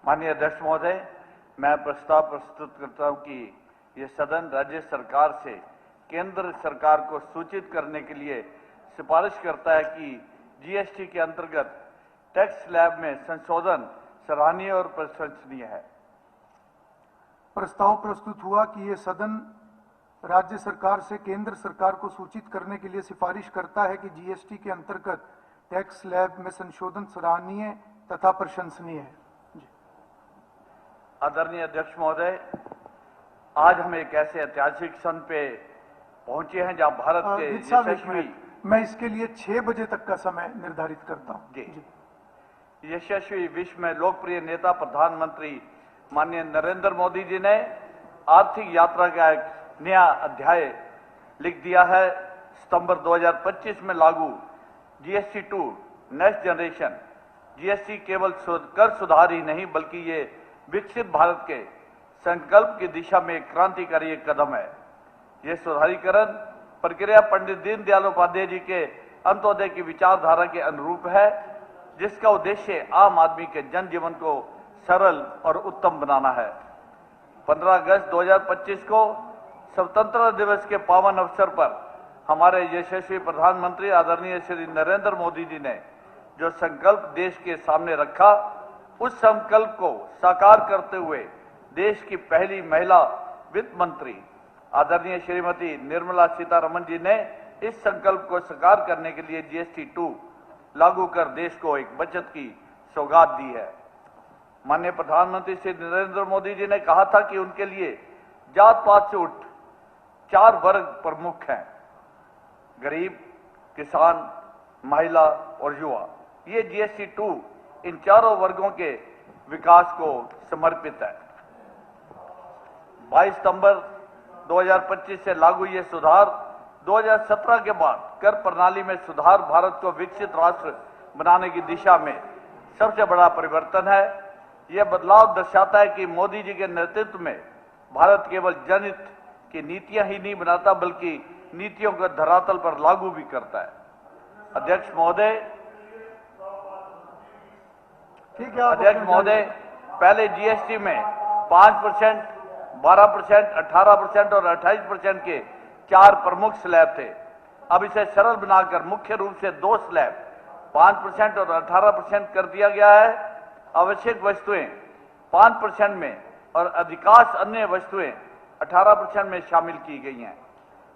माननीय अध्यक्ष महोदय, मैं प्रस्ताव प्रस्तुत करता हूं कि ये सदन राज्य सरकार से केंद्र सरकार को सूचित करने के लिए सिफारिश करता है कि जीएसटी के अंतर्गत टैक्स स्लैब में संशोधन सराहनीय और प्रशंसनीय है। प्रस्ताव प्रस्तुत हुआ कि ये सदन राज्य सरकार से केंद्र सरकार को सूचित करने के लिए सिफारिश करता है कि जीएसटी के अंतर्गत टैक्स स्लैब में संशोधन सराहनीय तथा प्रशंसनीय है। आदरणीय अध्यक्ष महोदय, आज हम एक ऐसे ऐतिहासिक क्षण पे पहुंचे हैं जहां भारत के यशस्वी, मैं इसके लिए 6 बजे तक का समय निर्धारित करता हूं। जी। यशस्वी विश्व में लोकप्रिय नेता प्रधानमंत्री माननीय नरेंद्र मोदी जी ने आर्थिक यात्रा का एक नया अध्याय लिख दिया है। सितंबर 2025 में लागू जीएसटी 2 नेक्स्ट जनरेशन जीएसटी केवल कर सुधार ही नहीं बल्कि ये विकसित भारत के संकल्प की दिशा में एक क्रांतिकारी कदम है। ये सुधारीकरण प्रक्रिया पंडित दीनदयाल उपाध्याय जी के अंत्योदय की विचारधारा के अनुरूप है, जिसका उद्देश्य आम आदमी के जनजीवन को सरल और उत्तम बनाना है। 15 अगस्त 2025 को स्वतंत्रता दिवस के पावन अवसर पर हमारे यशस्वी प्रधानमंत्री आदरणीय श्री नरेंद्र मोदी जी ने जो संकल्प देश के सामने रखा, उस संकल्प को साकार करते हुए देश की पहली महिला वित्त मंत्री आदरणीय श्रीमती निर्मला सीतारमण जी ने इस संकल्प को साकार करने के लिए जीएसटी 2 लागू कर देश को एक बचत की सौगात दी है। माननीय प्रधानमंत्री श्री नरेंद्र मोदी जी ने कहा था कि उनके लिए जात पात से उठ 4 वर्ग प्रमुख हैं: गरीब, किसान, महिला और युवा। ये जीएसटी 2 इन चारों वर्गों के विकास को समर्पित है। 22 सितंबर 2025 से लागू ये सुधार 2017 के बाद कर प्रणाली में सुधार भारत को विकसित राष्ट्र बनाने की दिशा में सबसे बड़ा परिवर्तन है। यह बदलाव दर्शाता है कि मोदी जी के नेतृत्व में भारत केवल जनहित की नीतियां ही नहीं बनाता बल्कि नीतियों को धरातल पर लागू भी करता है। अध्यक्ष महोदय, पहले जीएसटी में 5%, 12%, 18% और 28% के 4 प्रमुख स्लैब थे। अब इसे सरल बनाकर मुख्य रूप से 2 स्लैब 5% और 18% कर दिया गया है। आवश्यक वस्तुएं 5% में और अधिकांश अन्य वस्तुएं 18% में शामिल की गई हैं।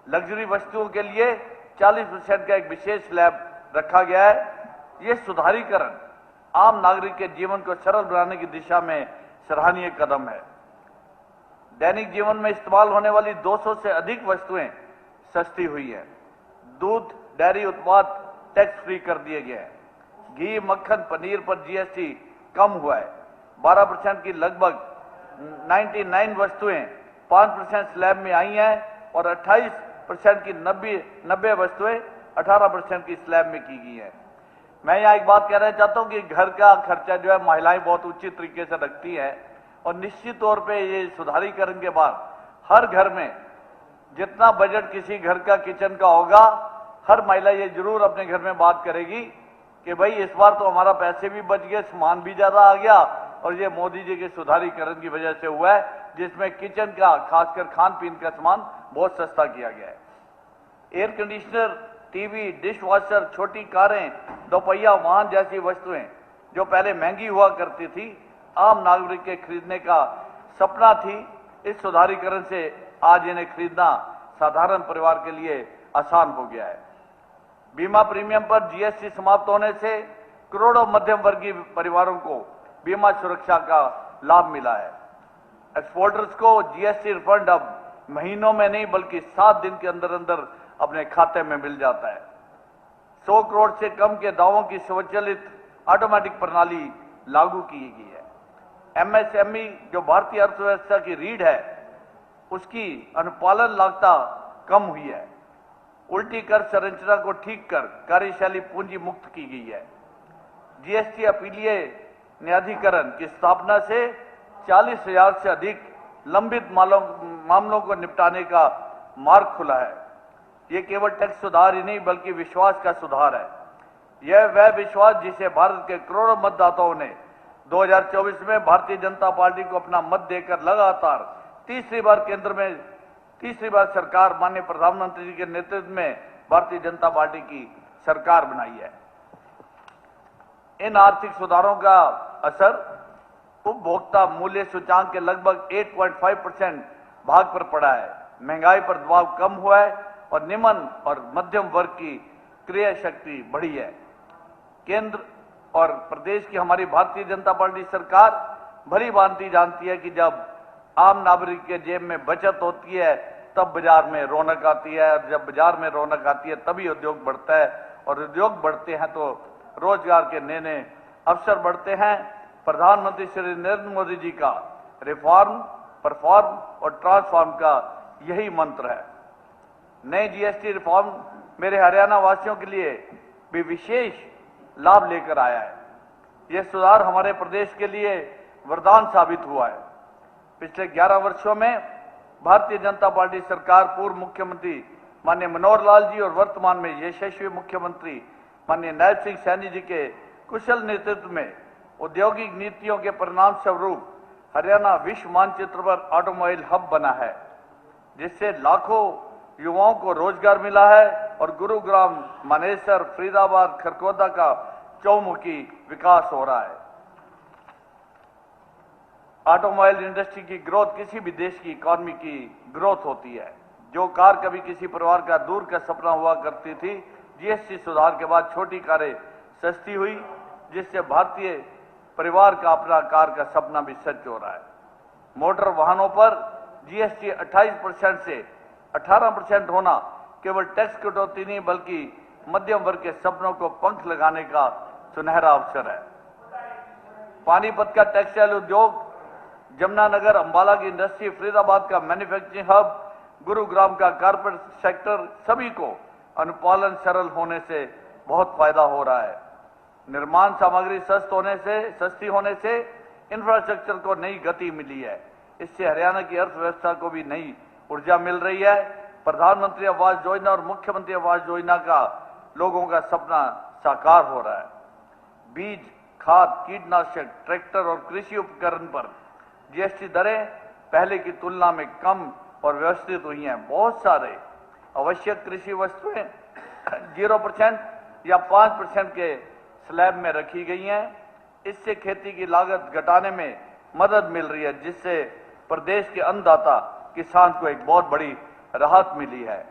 लग्जरी वस्तुओं के लिए 40% का एक विशेष स्लैब रखा गया है। यह सुधारीकरण आम नागरिक के जीवन को सरल बनाने की दिशा में सराहनीय कदम है। दैनिक जीवन में इस्तेमाल होने वाली 200 से अधिक वस्तुएं सस्ती हुई हैं। दूध, डेयरी उत्पाद टैक्स फ्री कर दिए गए हैं। घी, मक्खन, पनीर पर जीएसटी कम हुआ है। 12% की लगभग 99 वस्तुएं 5% स्लैब में आई हैं और 28% की 90 वस्तुएं 18% की स्लैब में की गई हैं। मैं यहाँ एक बात कहना चाहता हूँ कि घर का खर्चा जो है महिलाएं बहुत उचित तरीके से रखती हैं और निश्चित तौर पे ये सुधारीकरण के बाद हर घर में जितना बजट किसी घर का किचन का होगा, हर महिला ये जरूर अपने घर में बात करेगी कि भाई इस बार तो हमारा पैसे भी बच गए, सामान भी ज्यादा आ गया और ये मोदी जी के सुधारीकरण की वजह से हुआ है, जिसमें किचन का खासकर खान पीन का सामान बहुत सस्ता किया गया है। Air conditioner, TV, dish washer, छोटी कारें, दोपहिया वाहन जैसी वस्तुएं जो पहले महंगी हुआ करती थी, आम नागरिक के खरीदने का सपना थी, इस सुधारीकरण से आज इन्हें खरीदना साधारण परिवार के लिए आसान हो गया है। बीमा प्रीमियम पर जीएसटी समाप्त होने से करोड़ों मध्यम वर्गीय परिवारों को बीमा सुरक्षा का लाभ मिला है। एक्सपोर्टर्स को जीएसटी रिफंड अब महीनों में नहीं बल्कि 7 दिन के अंदर अंदर अपने खाते में मिल जाता है। 100 करोड़ से कम के दावों की स्वचालित ऑटोमेटिक प्रणाली लागू की गई है। एमएसएमई जो भारतीय अर्थव्यवस्था की रीढ़ है, उसकी अनुपालन लागता कम हुई है। उल्टी कर संरचना को ठीक कर कार्यशैली पूंजी मुक्त की गई है। जीएसटी अपीलीय न्यायाधिकरण की स्थापना से 40,000 से अधिक लंबित मामलों को निपटाने का मार्ग खुला है। ये केवल टैक्स सुधार ही नहीं बल्कि विश्वास का सुधार है। यह वह विश्वास जिसे भारत के करोड़ों मतदाताओं ने 2024 में भारतीय जनता पार्टी को अपना मत देकर लगातार तीसरी बार सरकार माननीय प्रधानमंत्री जी के नेतृत्व में भारतीय जनता पार्टी की सरकार बनाई है। इन आर्थिक सुधारों का असर उपभोक्ता मूल्य सूचांक के लगभग 8.5% भाग पर पड़ा है। महंगाई पर दबाव कम हुआ है और निम्न और मध्यम वर्ग की क्रय शक्ति बढ़ी है। केंद्र और प्रदेश की हमारी भारतीय जनता पार्टी सरकार भली भांति जानती है कि जब आम नागरिक के जेब में बचत होती है तब बाजार में रौनक आती है, और जब बाजार में रौनक आती है तभी उद्योग बढ़ता है, और उद्योग बढ़ते हैं तो रोजगार के नए नए अवसर बढ़ते हैं। प्रधानमंत्री श्री नरेंद्र मोदी जी का रिफॉर्म, परफॉर्म और ट्रांसफॉर्म का यही मंत्र है। नए जीएसटी रिफॉर्म मेरे हरियाणा वासियों के लिए भी विशेष लाभ लेकर आया है। यह सुधार हमारे प्रदेश के लिए वरदान साबित हुआ है। पिछले 11 वर्षों में भारतीय जनता पार्टी सरकार पूर्व मुख्यमंत्री माननीय मनोहर लाल जी और वर्तमान में यशस्वी मुख्यमंत्री माननीय नायब सिंह सैनी जी के कुशल नेतृत्व में औद्योगिक नीतियों के परिणाम स्वरूप हरियाणा विश्व मानचित्र पर ऑटोमोबाइल हब बना है, जिससे लाखों युवाओं को रोजगार मिला है और गुरुग्राम, मानेसर, फरीदाबाद, खरगोदा का चौमुखी विकास हो रहा है। ऑटोमोबाइल इंडस्ट्री की ग्रोथ किसी भी देश की इकोनॉमी की ग्रोथ होती है। जो कार कभी किसी परिवार का दूर का सपना हुआ करती थी, जीएसटी सुधार के बाद छोटी कारें सस्ती हुई, जिससे भारतीय परिवार का अपना कार का सपना भी सच हो रहा है। मोटर वाहनों पर जीएसटी 28% से 18% होना केवल टैक्स कटौती नहीं बल्कि मध्यम वर्ग के सपनों को पंख लगाने का सुनहरा अवसर है। पानीपत का टेक्सटाइल उद्योग, जमुनानगर अंबाला की इंडस्ट्री, फरीदाबाद का मैन्युफैक्चरिंग हब, गुरुग्राम का कारपेट सेक्टर, सभी को अनुपालन सरल होने से बहुत फायदा हो रहा है। निर्माण सामग्री सस्ती होने से इंफ्रास्ट्रक्चर को नई गति मिली है। इससे हरियाणा की अर्थव्यवस्था को भी नई ऊर्जा मिल रही है। प्रधानमंत्री आवास योजना और मुख्यमंत्री आवास योजना का लोगों का सपना साकार हो रहा है। बीज, खाद, कीटनाशक, ट्रैक्टर और कृषि उपकरण पर जीएसटी दरें पहले की तुलना में कम और व्यवस्थित हुई हैं। बहुत सारे आवश्यक कृषि वस्तुएं 0% या 5% के स्लैब में रखी गई हैं। इससे खेती की लागत घटाने में मदद मिल रही है, जिससे प्रदेश के अन्नदाता किसान को एक बहुत बड़ी राहत मिली है।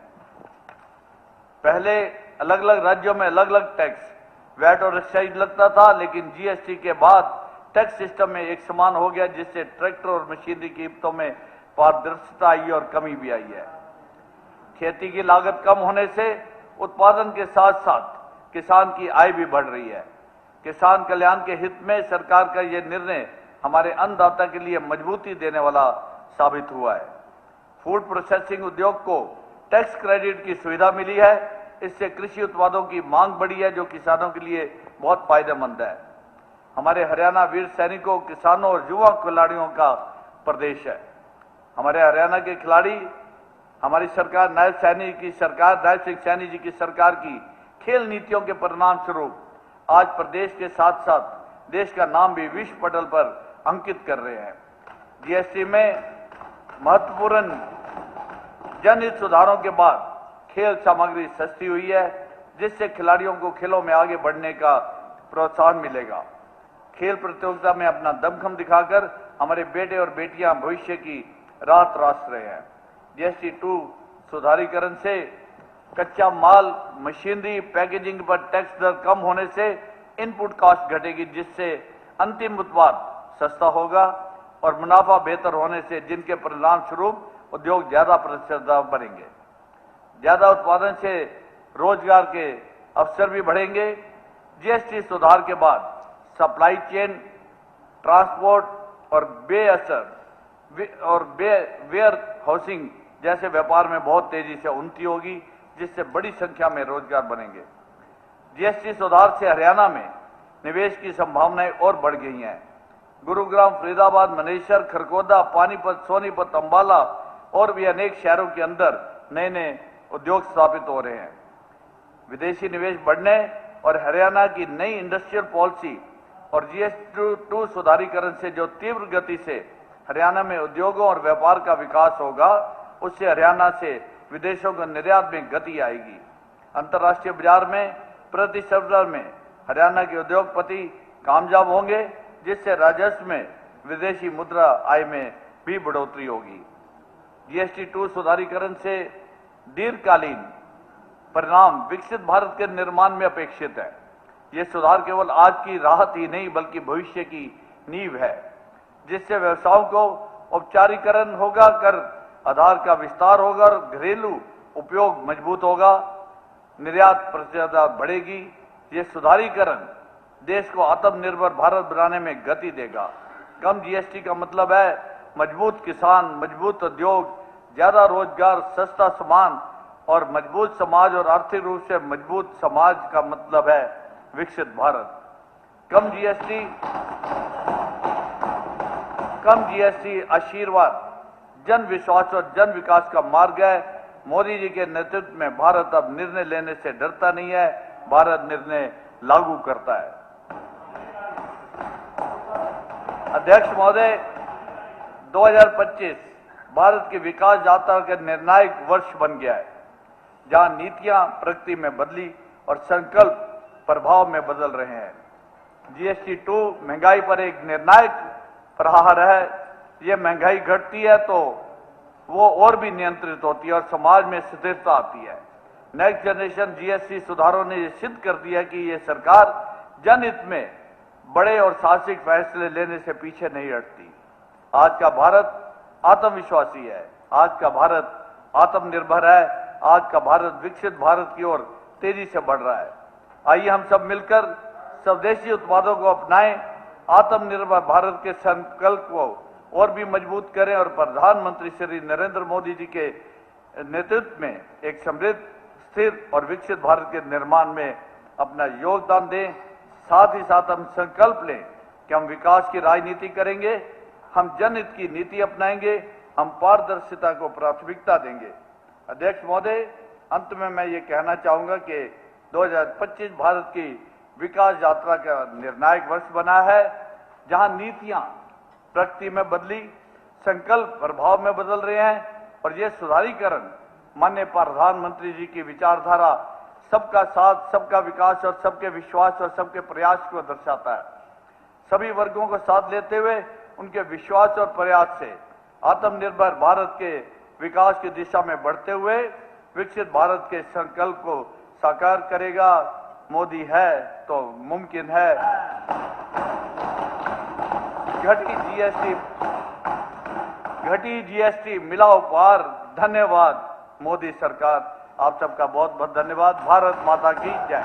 पहले अलग अलग राज्यों में अलग अलग टैक्स, वैट और एक्साइज लगता था, लेकिन जीएसटी के बाद टैक्स सिस्टम में एक समान हो गया, जिससे ट्रैक्टर और मशीनरी कीमतों में पारदर्शिता आई और कमी भी आई है। खेती की लागत कम होने से उत्पादन के साथ साथ किसान की आय भी बढ़ रही है। किसान कल्याण के हित में सरकार का यह निर्णय हमारे अन्नदाता के लिए मजबूती देने वाला साबित हुआ है। फूड प्रोसेसिंग उद्योग को टैक्स क्रेडिट की सुविधा मिली है। इससे कृषि उत्पादों की मांग बढ़ी है, जो किसानों के लिए बहुत फायदेमंद है। हमारे हरियाणा वीर सैनिकों, किसानों और युवा खिलाड़ियों का प्रदेश है। हमारे हरियाणा के खिलाड़ी, हमारी सरकार, नायब सिंह सैनी जी की सरकार की खेल नीतियों के परिणाम स्वरूप आज प्रदेश के साथ साथ देश का नाम भी विश्व पटल पर अंकित कर रहे हैं। जीएसटी में महत्वपूर्ण जनहित सुधारों के बाद खेल सामग्री सस्ती हुई है, जिससे खिलाड़ियों को खेलों में आगे बढ़ने का प्रोत्साहन मिलेगा। खेल प्रतियोगिता में अपना दमखम दिखाकर हमारे बेटे और बेटियां भविष्य की राह तराश रहे हैं। जीएसटी 2 सुधारीकरण से कच्चा माल, मशीनरी, पैकेजिंग पर टैक्स दर कम होने से इनपुट कॉस्ट घटेगी, जिससे अंतिम उत्पाद सस्ता होगा और मुनाफा बेहतर होने से जिनके परिणाम स्वरूप उद्योग ज्यादा प्रतिस्पर्धा बनेंगे। ज्यादा उत्पादन से रोजगार के अवसर भी बढ़ेंगे। जीएसटी सुधार के बाद सप्लाई चेन, ट्रांसपोर्ट और वेयर हाउसिंग जैसे व्यापार में बहुत तेजी से उन्नति होगी, जिससे बड़ी संख्या में रोजगार बनेंगे। जीएसटी सुधार से हरियाणा में निवेश की संभावनाएं और बढ़ गई हैं। गुरुग्राम, फरीदाबाद, मनेसर, खरगोदा, पानीपत, सोनीपत, अंबाला और भी अनेक शहरों के अंदर नए नए उद्योग स्थापित हो रहे हैं। विदेशी निवेश बढ़ने और हरियाणा की नई इंडस्ट्रियल पॉलिसी और GST-2 सुधारीकरण से जो तीव्र गति से हरियाणा में उद्योगों और व्यापार का विकास होगा, उससे हरियाणा से विदेशों को निर्यात में गति आएगी। अंतर्राष्ट्रीय बाजार में प्रतिस्पर्धा में हरियाणा के उद्योगपति कामयाब होंगे, जिससे राजस्व में विदेशी मुद्रा आय में भी बढ़ोतरी होगी। GST-2 सुधारीकरण से दीर्घकालीन परिणाम विकसित भारत के निर्माण में अपेक्षित है। ये सुधार केवल आज की राहत ही नहीं बल्कि भविष्य की नींव है, जिससे व्यवसायों को औपचारीकरण होगा, कर आधार का विस्तार होगा और घरेलू उपयोग मजबूत होगा, निर्यात प्रतिस्पर्धा बढ़ेगी। ये सुधारीकरण देश को आत्मनिर्भर भारत बनाने में गति देगा। कम GST का मतलब है मजबूत किसान, मजबूत उद्योग, ज्यादा रोजगार, सस्ता सामान और मजबूत समाज, और आर्थिक रूप से मजबूत समाज का मतलब है विकसित भारत। कम GST आशीर्वाद, जन विश्वास और जन विकास का मार्ग है। मोदी जी के नेतृत्व में भारत अब निर्णय लेने से डरता नहीं है, भारत निर्णय लागू करता है। अध्यक्ष महोदय, 2025 भारत की विकास यात्रा का निर्णायक वर्ष बन गया है, जहां नीतियां प्रगति में बदली और संकल्प प्रभाव में बदल रहे हैं। GST-2 महंगाई पर एक निर्णायक प्रहार है। ये महंगाई घटती है तो वो और भी नियंत्रित होती है और समाज में स्थिरता आती है। नेक्स्ट जनरेशन GST सुधारों ने ये सिद्ध कर दिया कि ये सरकार जनहित में बड़े और साहसिक फैसले लेने से पीछे नहीं हटती। आज का भारत आत्मविश्वासी है, आज का भारत आत्मनिर्भर है, आज का भारत विकसित भारत की ओर तेजी से बढ़ रहा है। आइए हम सब मिलकर स्वदेशी उत्पादों को अपनाएं, आत्मनिर्भर भारत के संकल्प को और भी मजबूत करें और प्रधानमंत्री श्री नरेंद्र मोदी जी के नेतृत्व में एक समृद्ध, स्थिर और विकसित भारत के निर्माण में अपना योगदान दें। साथ ही साथ हम संकल्प लें कि हम विकास की राजनीति करेंगे, हम जनहित की नीति अपनाएंगे, हम पारदर्शिता को प्राथमिकता देंगे। अध्यक्ष महोदय, अंत में मैं ये कहना चाहूंगा कि 2025 भारत की विकास यात्रा का निर्णायक वर्ष बना है, जहां नीतियां प्रगति में बदली, संकल्प प्रभाव में बदल रहे हैं और ये सुधारीकरण माननीय प्रधानमंत्री जी की विचारधारा सबका साथ, सबका विकास और सबके विश्वास और सबके प्रयास को दर्शाता है। सभी वर्गों को साथ लेते हुए उनके विश्वास और प्रयास से आत्मनिर्भर भारत के विकास की दिशा में बढ़ते हुए विकसित भारत के संकल्प को साकार करेगा। मोदी है तो मुमकिन है। घटी GST मिला उपहार। धन्यवाद मोदी सरकार, आप सबका बहुत बहुत धन्यवाद। भारत माता की जय।